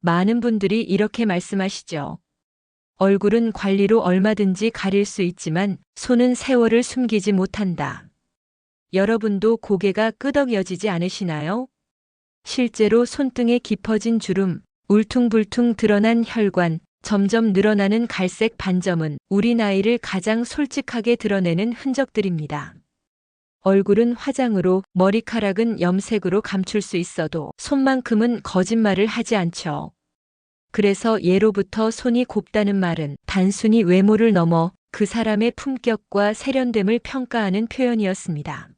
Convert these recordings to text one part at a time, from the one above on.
많은 분들이 이렇게 말씀하시죠. 얼굴은 관리로 얼마든지 가릴 수 있지만 손은 세월을 숨기지 못한다. 여러분도 고개가 끄덕여지지 않으시나요? 실제로 손등에 깊어진 주름, 울퉁불퉁 드러난 혈관, 점점 늘어나는 갈색 반점은 우리 나이를 가장 솔직하게 드러내는 흔적들입니다. 얼굴은 화장으로, 머리카락은 염색으로 감출 수 있어도 손만큼은 거짓말을 하지 않죠. 그래서 예로부터 손이 곱다는 말은 단순히 외모를 넘어 그 사람의 품격과 세련됨을 평가하는 표현이었습니다.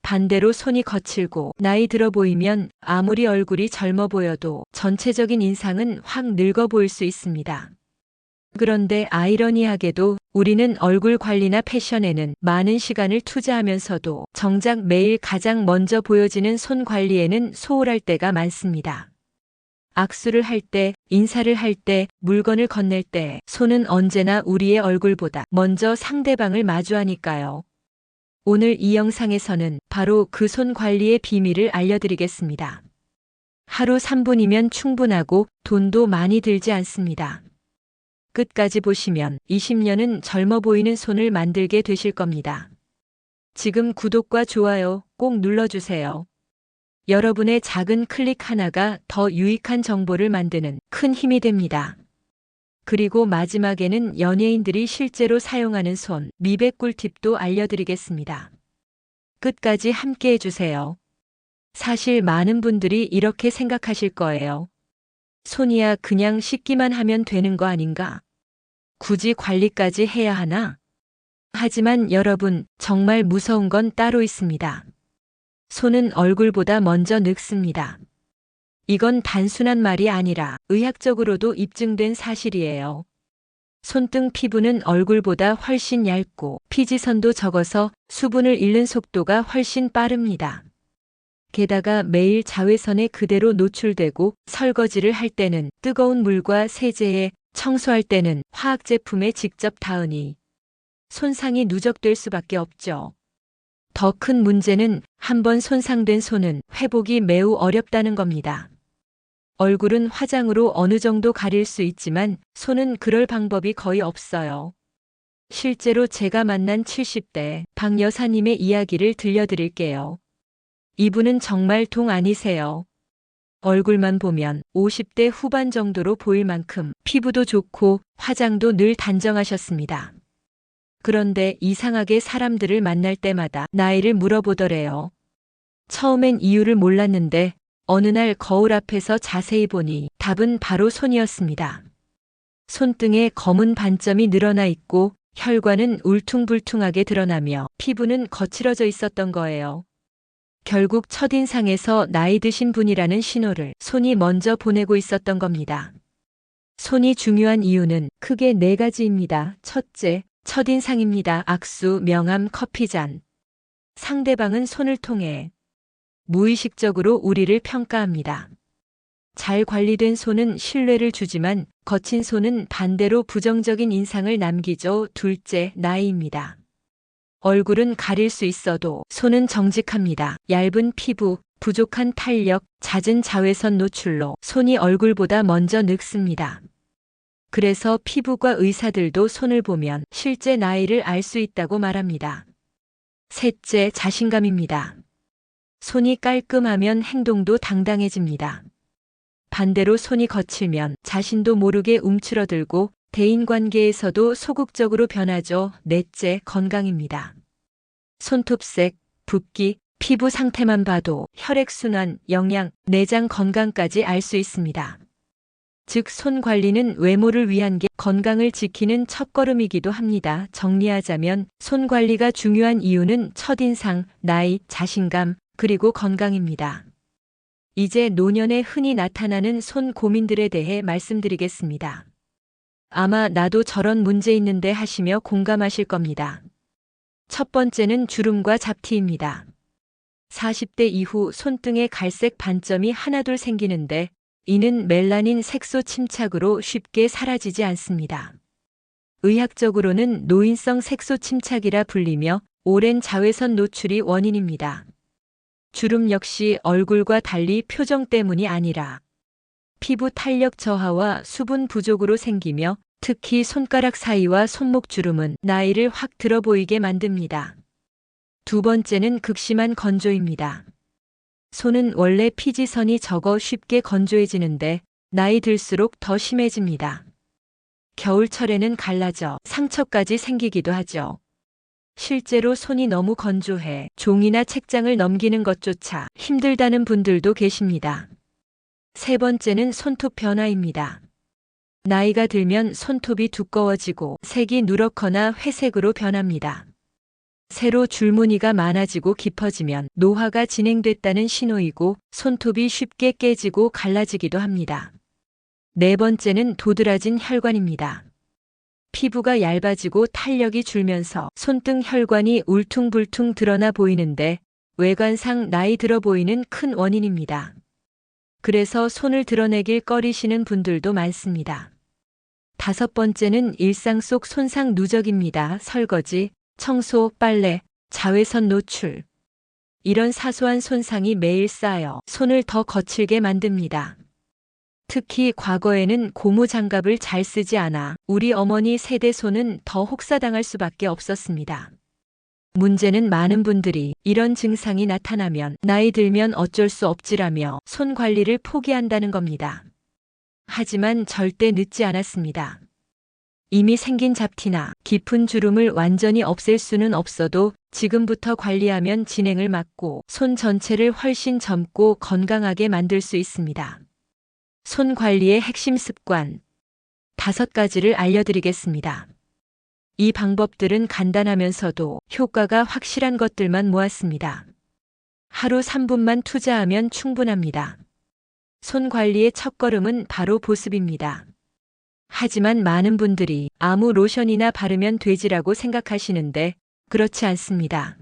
반대로 손이 거칠고 나이 들어 보이면 아무리 얼굴이 젊어 보여도 전체적인 인상은 확 늙어 보일 수 있습니다. 그런데 아이러니하게도 우리는 얼굴 관리나 패션에는 많은 시간을 투자하면서도 정작 매일 가장 먼저 보여지는 손 관리에는 소홀할 때가 많습니다. 악수를 할 때, 인사를 할 때, 물건을 건넬 때 손은 언제나 우리의 얼굴보다 먼저 상대방을 마주하니까요. 오늘 이 영상에서는 바로 그 손 관리의 비밀을 알려드리겠습니다. 하루 3분이면 충분하고 돈도 많이 들지 않습니다. 끝까지 보시면 20년은 젊어 보이는 손을 만들게 되실 겁니다. 지금 구독과 좋아요 꼭 눌러주세요. 여러분의 작은 클릭 하나가 더 유익한 정보를 만드는 큰 힘이 됩니다. 그리고 마지막에는 연예인들이 실제로 사용하는 손 미백 꿀팁도 알려드리겠습니다. 끝까지 함께 해주세요. 사실 많은 분들이 이렇게 생각하실 거예요. 손이야 그냥 씻기만 하면 되는 거 아닌가? 굳이 관리까지 해야 하나? 하지만 여러분, 정말 무서운 건 따로 있습니다. 손은 얼굴보다 먼저 늙습니다. 이건 단순한 말이 아니라 의학적으로도 입증된 사실이에요. 손등 피부는 얼굴보다 훨씬 얇고 피지선도 적어서 수분을 잃는 속도가 훨씬 빠릅니다. 게다가 매일 자외선에 그대로 노출되고 설거지를 할 때는 뜨거운 물과 세제에, 청소할 때는 화학제품에 직접 닿으니 손상이 누적될 수밖에 없죠. 더 큰 문제는 한번 손상된 손은 회복이 매우 어렵다는 겁니다. 얼굴은 화장으로 어느 정도 가릴 수 있지만 손은 그럴 방법이 거의 없어요. 실제로 제가 만난 70대 박 여사님의 이야기를 들려드릴게요. 이분은 정말 동 아니세요. 얼굴만 보면 50대 후반 정도로 보일 만큼 피부도 좋고 화장도 늘 단정하셨습니다. 그런데 이상하게 사람들을 만날 때마다 나이를 물어보더래요. 처음엔 이유를 몰랐는데 어느 날 거울 앞에서 자세히 보니 답은 바로 손이었습니다. 손등에 검은 반점이 늘어나 있고 혈관은 울퉁불퉁하게 드러나며 피부는 거칠어져 있었던 거예요. 결국 첫인상에서 나이 드신 분이라는 신호를 손이 먼저 보내고 있었던 겁니다. 손이 중요한 이유는 크게 4가지입니다. 첫째, 첫인상입니다. 악수, 명함, 커피잔. 상대방은 손을 통해 무의식적으로 우리를 평가합니다. 잘 관리된 손은 신뢰를 주지만 거친 손은 반대로 부정적인 인상을 남기죠. 둘째, 나이입니다. 얼굴은 가릴 수 있어도 손은 정직합니다. 얇은 피부, 부족한 탄력, 잦은 자외선 노출로 손이 얼굴보다 먼저 늙습니다. 그래서 피부과 의사들도 손을 보면 실제 나이를 알 수 있다고 말합니다. 셋째, 자신감입니다. 손이 깔끔하면 행동도 당당해집니다. 반대로 손이 거칠면 자신도 모르게 움츠러들고 대인관계에서도 소극적으로 변하죠. 넷째, 건강입니다. 손톱색, 붓기, 피부 상태만 봐도 혈액순환, 영양, 내장 건강까지 알 수 있습니다. 즉, 손 관리는 외모를 위한 게 건강을 지키는 첫걸음이기도 합니다. 정리하자면 손 관리가 중요한 이유는 첫인상, 나이, 자신감, 그리고 건강입니다. 이제 노년에 흔히 나타나는 손 고민들에 대해 말씀드리겠습니다. 아마 나도 저런 문제 있는데 하시며 공감하실 겁니다. 첫 번째는 주름과 잡티입니다. 40대 이후 손등에 갈색 반점이 하나둘 생기는데 이는 멜라닌 색소 침착으로 쉽게 사라지지 않습니다. 의학적으로는 노인성 색소 침착이라 불리며 오랜 자외선 노출이 원인입니다. 주름 역시 얼굴과 달리 표정 때문이 아니라 피부 탄력 저하와 수분 부족으로 생기며 특히 손가락 사이와 손목 주름은 나이를 확 들어 보이게 만듭니다. 두 번째는 극심한 건조입니다. 손은 원래 피지선이 적어 쉽게 건조해지는데 나이 들수록 더 심해집니다. 겨울철에는 갈라져 상처까지 생기기도 하죠. 실제로 손이 너무 건조해 종이나 책장을 넘기는 것조차 힘들다는 분들도 계십니다. 세 번째는 손톱 변화입니다. 나이가 들면 손톱이 두꺼워지고 색이 누렇거나 회색으로 변합니다. 새로 줄무늬가 많아지고 깊어지면 노화가 진행됐다는 신호이고 손톱이 쉽게 깨지고 갈라지기도 합니다. 네 번째는 도드라진 혈관입니다. 피부가 얇아지고 탄력이 줄면서 손등 혈관이 울퉁불퉁 드러나 보이는데 외관상 나이 들어 보이는 큰 원인입니다. 그래서 손을 드러내길 꺼리시는 분들도 많습니다. 다섯 번째는 일상 속 손상 누적입니다. 설거지, 청소, 빨래, 자외선 노출. 이런 사소한 손상이 매일 쌓여 손을 더 거칠게 만듭니다. 특히 과거에는 고무 장갑을 잘 쓰지 않아 우리 어머니 세대 손은 더 혹사당할 수밖에 없었습니다. 문제는 많은 분들이 이런 증상이 나타나면 나이 들면 어쩔 수 없지라며 손 관리를 포기한다는 겁니다. 하지만 절대 늦지 않았습니다. 이미 생긴 잡티나 깊은 주름을 완전히 없앨 수는 없어도 지금부터 관리하면 진행을 막고 손 전체를 훨씬 젊고 건강하게 만들 수 있습니다. 손 관리의 핵심 습관 5가지를 알려드리겠습니다. 이 방법들은 간단하면서도 효과가 확실한 것들만 모았습니다. 하루 3분만 투자하면 충분합니다. 손 관리의 첫걸음은 바로 보습입니다. 하지만 많은 분들이 아무 로션이나 바르면 되지라고 생각하시는데 그렇지 않습니다.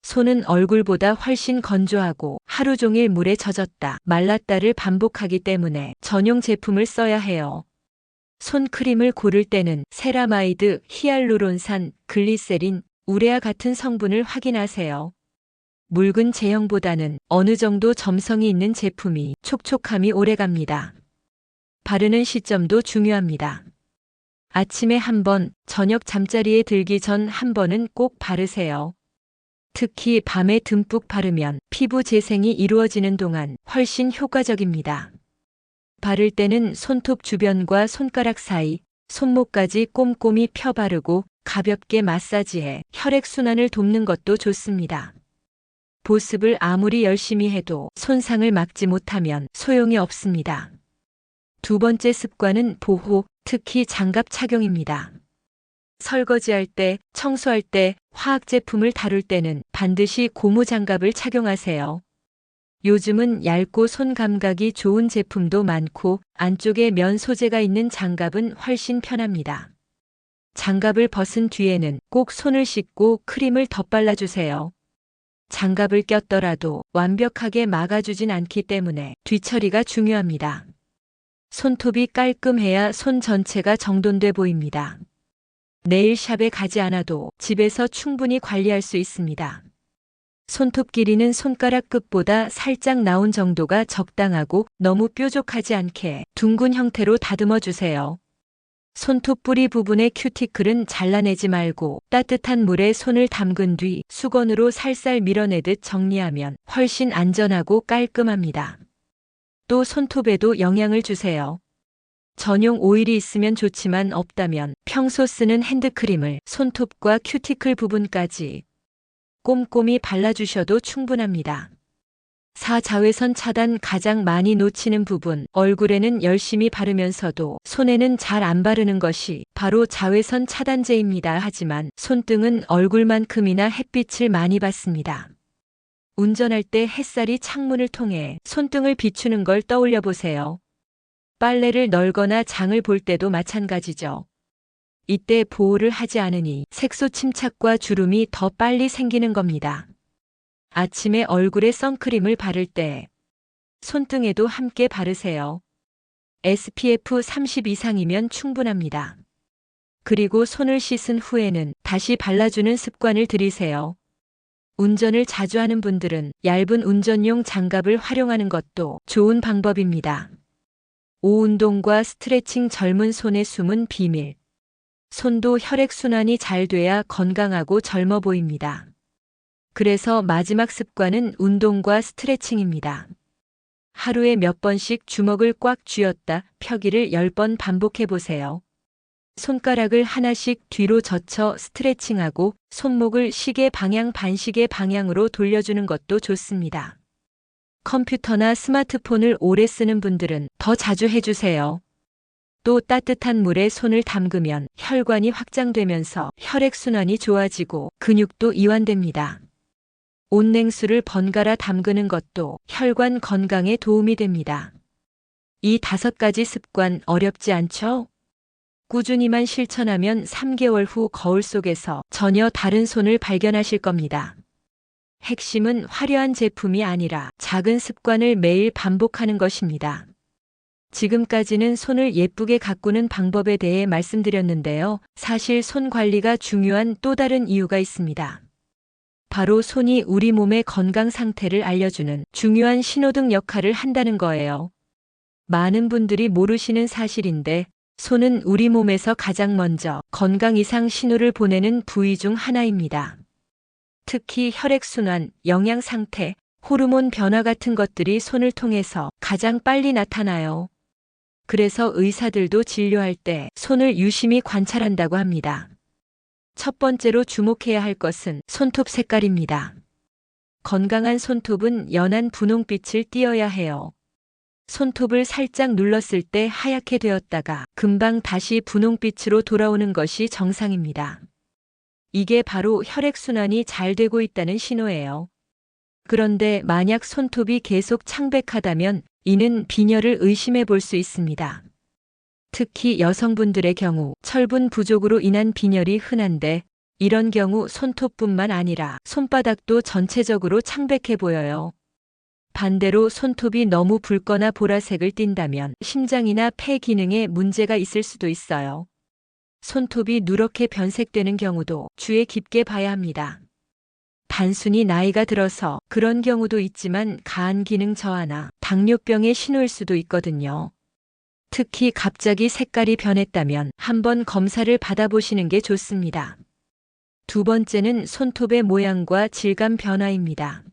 손은 얼굴보다 훨씬 건조하고 하루 종일 물에 젖었다 말랐다를 반복하기 때문에 전용 제품을 써야 해요. 손크림을 고를 때는 세라마이드, 히알루론산, 글리세린, 우레아 같은 성분을 확인하세요. 묽은 제형보다는 어느 정도 점성이 있는 제품이 촉촉함이 오래갑니다. 바르는 시점도 중요합니다. 아침에 한 번, 저녁 잠자리에 들기 전 한 번은 꼭 바르세요. 특히 밤에 듬뿍 바르면 피부 재생이 이루어지는 동안 훨씬 효과적입니다. 바를 때는 손톱 주변과 손가락 사이, 손목까지 꼼꼼히 펴 바르고 가볍게 마사지해 혈액순환을 돕는 것도 좋습니다. 보습을 아무리 열심히 해도 손상을 막지 못하면 소용이 없습니다. 두 번째 습관은 보호, 특히 장갑 착용입니다. 설거지할 때, 청소할 때, 화학 제품을 다룰 때는 반드시 고무 장갑을 착용하세요. 요즘은 얇고 손 감각이 좋은 제품도 많고 안쪽에 면 소재가 있는 장갑은 훨씬 편합니다. 장갑을 벗은 뒤에는 꼭 손을 씻고 크림을 덧발라주세요. 장갑을 꼈더라도 완벽하게 막아주진 않기 때문에 뒤처리가 중요합니다. 손톱이 깔끔해야 손 전체가 정돈돼 보입니다. 네일샵에 가지 않아도 집에서 충분히 관리할 수 있습니다. 손톱 길이는 손가락 끝보다 살짝 나온 정도가 적당하고 너무 뾰족하지 않게 둥근 형태로 다듬어 주세요. 손톱 뿌리 부분의 큐티클은 잘라내지 말고 따뜻한 물에 손을 담근 뒤 수건으로 살살 밀어내듯 정리하면 훨씬 안전하고 깔끔합니다. 또 손톱에도 영향을 주세요. 전용 오일이 있으면 좋지만 없다면 평소 쓰는 핸드크림을 손톱과 큐티클 부분까지 꼼꼼히 발라주셔도 충분합니다. 4. 자외선 차단 가장 많이 놓치는 부분 얼굴에는 열심히 바르면서도 손에는 잘 안 바르는 것이 바로 자외선 차단제입니다. 하지만 손등은 얼굴만큼이나 햇빛을 많이 받습니다. 운전할 때 햇살이 창문을 통해 손등을 비추는 걸 떠올려 보세요. 빨래를 널거나 장을 볼 때도 마찬가지죠. 이때 보호를 하지 않으니 색소 침착과 주름이 더 빨리 생기는 겁니다. 아침에 얼굴에 선크림을 바를 때 손등에도 함께 바르세요. SPF 30 이상이면 충분합니다. 그리고 손을 씻은 후에는 다시 발라주는 습관을 들이세요. 운전을 자주 하는 분들은 얇은 운전용 장갑을 활용하는 것도 좋은 방법입니다. 오운동과 스트레칭 젊은 손의 숨은 비밀. 손도 혈액순환이 잘 돼야 건강하고 젊어 보입니다. 그래서 마지막 습관은 운동과 스트레칭입니다. 하루에 몇 번씩 주먹을 꽉 쥐었다 펴기를 10번 반복해 보세요. 손가락을 하나씩 뒤로 젖혀 스트레칭하고 손목을 시계 방향 반시계 방향으로 돌려주는 것도 좋습니다. 컴퓨터나 스마트폰을 오래 쓰는 분들은 더 자주 해주세요. 또 따뜻한 물에 손을 담그면 혈관이 확장되면서 혈액순환이 좋아지고 근육도 이완됩니다. 온냉수를 번갈아 담그는 것도 혈관 건강에 도움이 됩니다. 이 5가지 습관 어렵지 않죠? 꾸준히만 실천하면 3개월 후 거울 속에서 전혀 다른 손을 발견하실 겁니다. 핵심은 화려한 제품이 아니라 작은 습관을 매일 반복하는 것입니다. 지금까지는 손을 예쁘게 가꾸는 방법에 대해 말씀드렸는데요. 사실 손 관리가 중요한 또 다른 이유가 있습니다. 바로 손이 우리 몸의 건강 상태를 알려주는 중요한 신호등 역할을 한다는 거예요. 많은 분들이 모르시는 사실인데 손은 우리 몸에서 가장 먼저 건강 이상 신호를 보내는 부위 중 하나입니다. 특히 혈액순환, 영양 상태, 호르몬 변화 같은 것들이 손을 통해서 가장 빨리 나타나요. 그래서 의사들도 진료할 때 손을 유심히 관찰한다고 합니다. 첫 번째로 주목해야 할 것은 손톱 색깔입니다. 건강한 손톱은 연한 분홍빛을 띠어야 해요. 손톱을 살짝 눌렀을 때 하얗게 되었다가 금방 다시 분홍빛으로 돌아오는 것이 정상입니다. 이게 바로 혈액순환이 잘 되고 있다는 신호예요. 그런데 만약 손톱이 계속 창백하다면 이는 빈혈을 의심해 볼 수 있습니다. 특히 여성분들의 경우 철분 부족으로 인한 빈혈이 흔한데 이런 경우 손톱뿐만 아니라 손바닥도 전체적으로 창백해 보여요. 반대로 손톱이 너무 붉거나 보라색을 띈다면 심장이나 폐 기능에 문제가 있을 수도 있어요. 손톱이 누렇게 변색되는 경우도 주의 깊게 봐야 합니다. 단순히 나이가 들어서 그런 경우도 있지만 간 기능 저하나 당뇨병의 신호일 수도 있거든요. 특히 갑자기 색깔이 변했다면 한번 검사를 받아보시는 게 좋습니다. 두 번째는 손톱의 모양과 질감 변화입니다.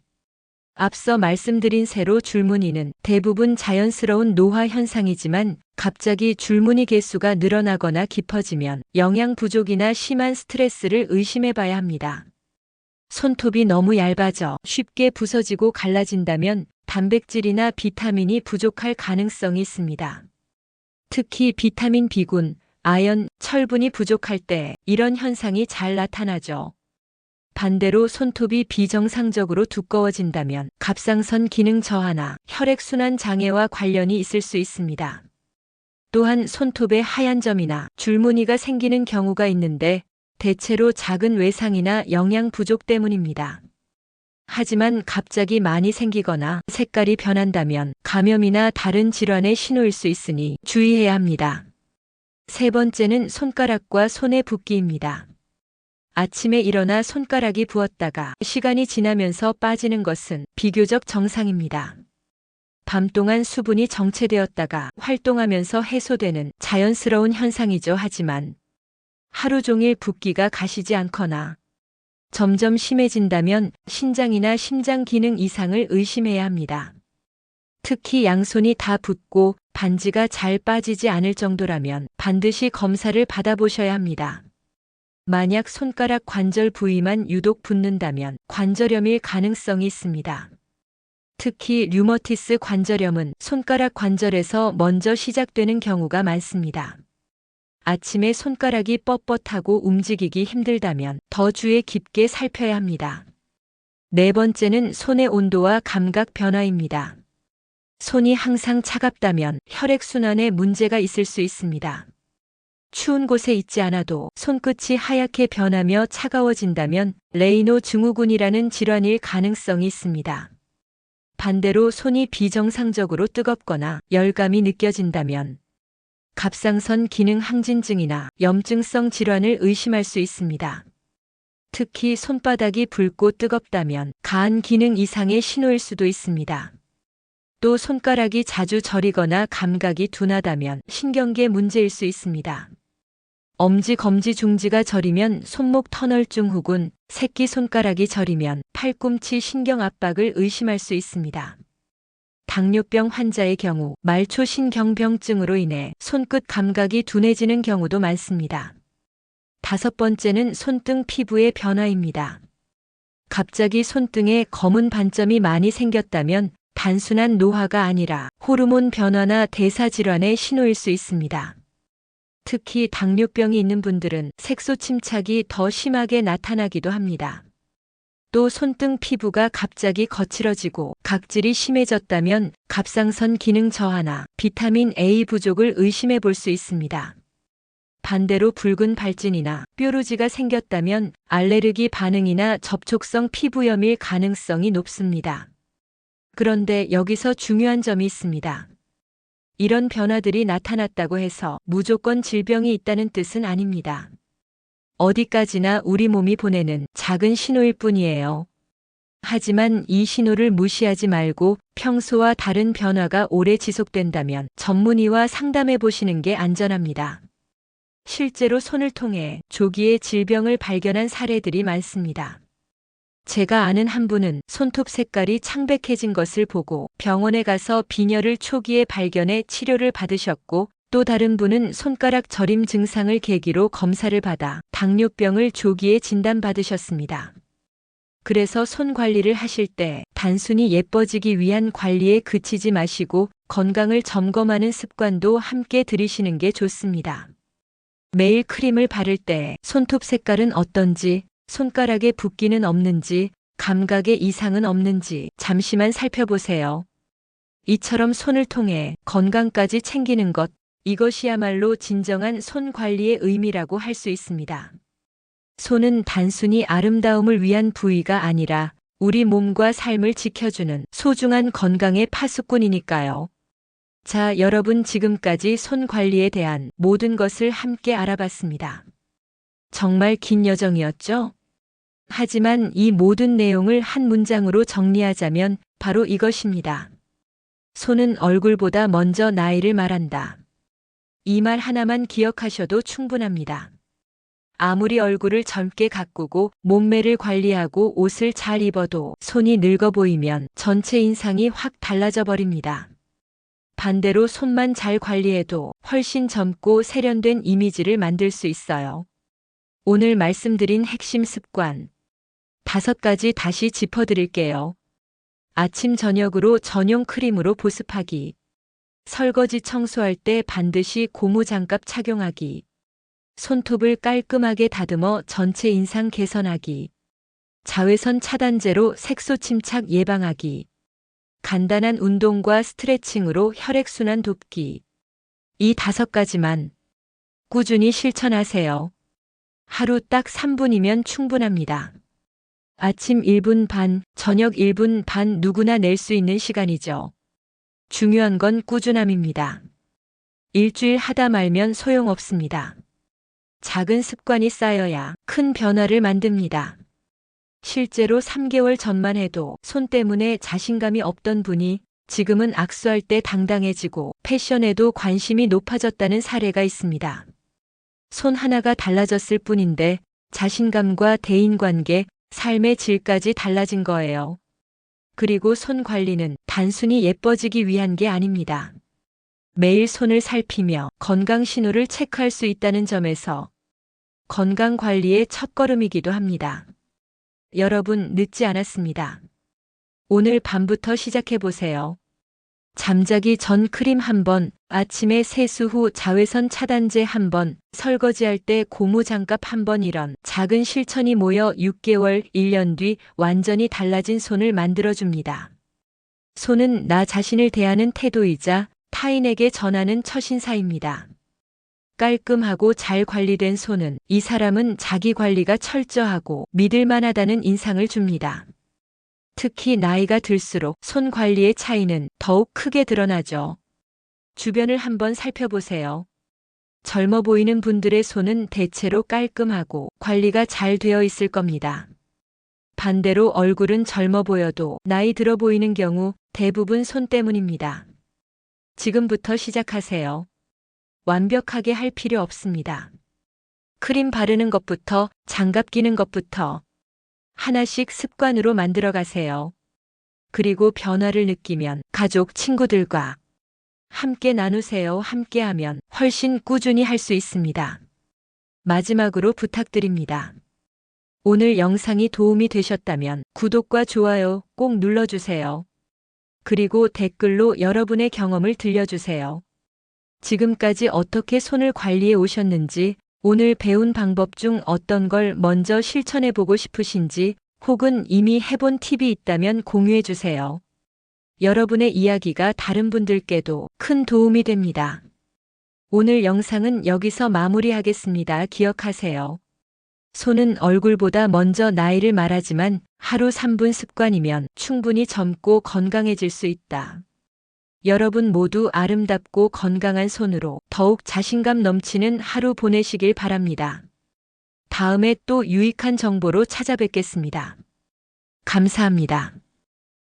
앞서 말씀드린 세로 줄무늬는 대부분 자연스러운 노화 현상이지만 갑자기 줄무늬 개수가 늘어나거나 깊어지면 영양 부족이나 심한 스트레스를 의심해 봐야 합니다. 손톱이 너무 얇아져 쉽게 부서지고 갈라진다면 단백질이나 비타민이 부족할 가능성이 있습니다. 특히 비타민 B군, 아연, 철분이 부족할 때 이런 현상이 잘 나타나죠. 반대로 손톱이 비정상적으로 두꺼워진다면 갑상선 기능 저하나 혈액순환 장애와 관련이 있을 수 있습니다. 또한 손톱에 하얀 점이나 줄무늬가 생기는 경우가 있는데 대체로 작은 외상이나 영양 부족 때문입니다. 하지만 갑자기 많이 생기거나 색깔이 변한다면 감염이나 다른 질환의 신호일 수 있으니 주의해야 합니다. 세 번째는 손가락과 손의 붓기입니다. 아침에 일어나 손가락이 부었다가 시간이 지나면서 빠지는 것은 비교적 정상입니다. 밤 동안 수분이 정체되었다가 활동하면서 해소되는 자연스러운 현상이죠. 하지만 하루 종일 붓기가 가시지 않거나 점점 심해진다면 신장이나 심장 기능 이상을 의심해야 합니다. 특히 양손이 다 붓고 반지가 잘 빠지지 않을 정도라면 반드시 검사를 받아보셔야 합니다. 만약 손가락 관절 부위만 유독 붓는다면 관절염일 가능성이 있습니다. 특히 류머티스 관절염은 손가락 관절에서 먼저 시작되는 경우가 많습니다. 아침에 손가락이 뻣뻣하고 움직이기 힘들다면 더 주의 깊게 살펴야 합니다. 네 번째는 손의 온도와 감각 변화입니다. 손이 항상 차갑다면 혈액순환에 문제가 있을 수 있습니다. 추운 곳에 있지 않아도 손끝이 하얗게 변하며 차가워진다면 레이노 증후군이라는 질환일 가능성이 있습니다. 반대로 손이 비정상적으로 뜨겁거나 열감이 느껴진다면 갑상선 기능 항진증이나 염증성 질환을 의심할 수 있습니다. 특히 손바닥이 붉고 뜨겁다면 간 기능 이상의 신호일 수도 있습니다. 또 손가락이 자주 저리거나 감각이 둔하다면 신경계 문제일 수 있습니다. 엄지, 검지, 중지가 저리면 손목 터널증 혹은 새끼 손가락이 저리면 팔꿈치 신경 압박을 의심할 수 있습니다. 당뇨병 환자의 경우 말초 신경병증으로 인해 손끝 감각이 둔해지는 경우도 많습니다. 5번째는 손등 피부의 변화입니다. 갑자기 손등에 검은 반점이 많이 생겼다면 단순한 노화가 아니라 호르몬 변화나 대사질환의 신호일 수 있습니다. 특히 당뇨병이 있는 분들은 색소 침착이 더 심하게 나타나기도 합니다. 또 손등 피부가 갑자기 거칠어지고 각질이 심해졌다면 갑상선 기능 저하나 비타민 A 부족을 의심해 볼 수 있습니다. 반대로 붉은 발진이나 뾰루지가 생겼다면 알레르기 반응이나 접촉성 피부염일 가능성이 높습니다. 그런데 여기서 중요한 점이 있습니다. 이런 변화들이 나타났다고 해서 무조건 질병이 있다는 뜻은 아닙니다. 어디까지나 우리 몸이 보내는 작은 신호일 뿐이에요. 하지만 이 신호를 무시하지 말고 평소와 다른 변화가 오래 지속된다면 전문의와 상담해 보시는 게 안전합니다. 실제로 손을 통해 조기에 질병을 발견한 사례들이 많습니다. 제가 아는 한 분은 손톱 색깔이 창백해진 것을 보고 병원에 가서 빈혈을 초기에 발견해 치료를 받으셨고, 또 다른 분은 손가락 저림 증상을 계기로 검사를 받아 당뇨병을 조기에 진단받으셨습니다. 그래서 손 관리를 하실 때 단순히 예뻐지기 위한 관리에 그치지 마시고 건강을 점검하는 습관도 함께 들이시는 게 좋습니다. 매일 크림을 바를 때 손톱 색깔은 어떤지, 손가락에 붓기는 없는지, 감각에 이상은 없는지 잠시만 살펴보세요. 이처럼 손을 통해 건강까지 챙기는 것, 이것이야말로 진정한 손 관리의 의미라고 할 수 있습니다. 손은 단순히 아름다움을 위한 부위가 아니라 우리 몸과 삶을 지켜주는 소중한 건강의 파수꾼이니까요. 자, 여러분, 지금까지 손 관리에 대한 모든 것을 함께 알아봤습니다. 정말 긴 여정이었죠? 하지만 이 모든 내용을 한 문장으로 정리하자면 바로 이것입니다. 손은 얼굴보다 먼저 나이를 말한다. 이 말 하나만 기억하셔도 충분합니다. 아무리 얼굴을 젊게 가꾸고 몸매를 관리하고 옷을 잘 입어도 손이 늙어 보이면 전체 인상이 확 달라져 버립니다. 반대로 손만 잘 관리해도 훨씬 젊고 세련된 이미지를 만들 수 있어요. 오늘 말씀드린 핵심 습관 5가지 다시 짚어드릴게요. 아침 저녁으로 전용 크림으로 보습하기. 설거지 청소할 때 반드시 고무장갑 착용하기. 손톱을 깔끔하게 다듬어 전체 인상 개선하기. 자외선 차단제로 색소 침착 예방하기. 간단한 운동과 스트레칭으로 혈액순환 돕기. 이 5가지만 꾸준히 실천하세요. 하루 딱 3분이면 충분합니다. 아침 1분 반, 저녁 1분 반 누구나 낼 수 있는 시간이죠. 중요한 건 꾸준함입니다. 일주일 하다 말면 소용없습니다. 작은 습관이 쌓여야 큰 변화를 만듭니다. 실제로 3개월 전만 해도 손 때문에 자신감이 없던 분이 지금은 악수할 때 당당해지고 패션에도 관심이 높아졌다는 사례가 있습니다. 손 하나가 달라졌을 뿐인데 자신감과 대인관계, 삶의 질까지 달라진 거예요. 그리고 손 관리는 단순히 예뻐지기 위한 게 아닙니다. 매일 손을 살피며 건강 신호를 체크할 수 있다는 점에서 건강 관리의 첫걸음이기도 합니다. 여러분, 늦지 않았습니다. 오늘 밤부터 시작해보세요. 잠자기 전 크림 1번, 아침에 세수 후 자외선 차단제 1번, 설거지할 때 고무장갑 1번, 이런 작은 실천이 모여 6개월, 1년 뒤 완전히 달라진 손을 만들어줍니다. 손은 나 자신을 대하는 태도이자 타인에게 전하는 첫인사입니다. 깔끔하고 잘 관리된 손은 이 사람은 자기 관리가 철저하고 믿을만하다는 인상을 줍니다. 특히 나이가 들수록 손 관리의 차이는 더욱 크게 드러나죠. 주변을 한번 살펴보세요. 젊어 보이는 분들의 손은 대체로 깔끔하고 관리가 잘 되어 있을 겁니다. 반대로 얼굴은 젊어 보여도 나이 들어 보이는 경우 대부분 손 때문입니다. 지금부터 시작하세요. 완벽하게 할 필요 없습니다. 크림 바르는 것부터 장갑 끼는 것부터 하나씩 습관으로 만들어 가세요. 그리고 변화를 느끼면 가족, 친구들과 함께 나누세요. 함께하면 훨씬 꾸준히 할 수 있습니다. 마지막으로 부탁드립니다. 오늘 영상이 도움이 되셨다면 구독과 좋아요 꼭 눌러주세요. 그리고 댓글로 여러분의 경험을 들려주세요. 지금까지 어떻게 손을 관리해 오셨는지, 오늘 배운 방법 중 어떤 걸 먼저 실천해 보고 싶으신지, 혹은 이미 해본 팁이 있다면 공유해 주세요. 여러분의 이야기가 다른 분들께도 큰 도움이 됩니다. 오늘 영상은 여기서 마무리하겠습니다. 기억하세요. 손은 얼굴보다 먼저 나이를 말하지만 하루 3분 습관이면 충분히 젊고 건강해질 수 있다. 여러분 모두 아름답고 건강한 손으로 더욱 자신감 넘치는 하루 보내시길 바랍니다. 다음에 또 유익한 정보로 찾아뵙겠습니다. 감사합니다.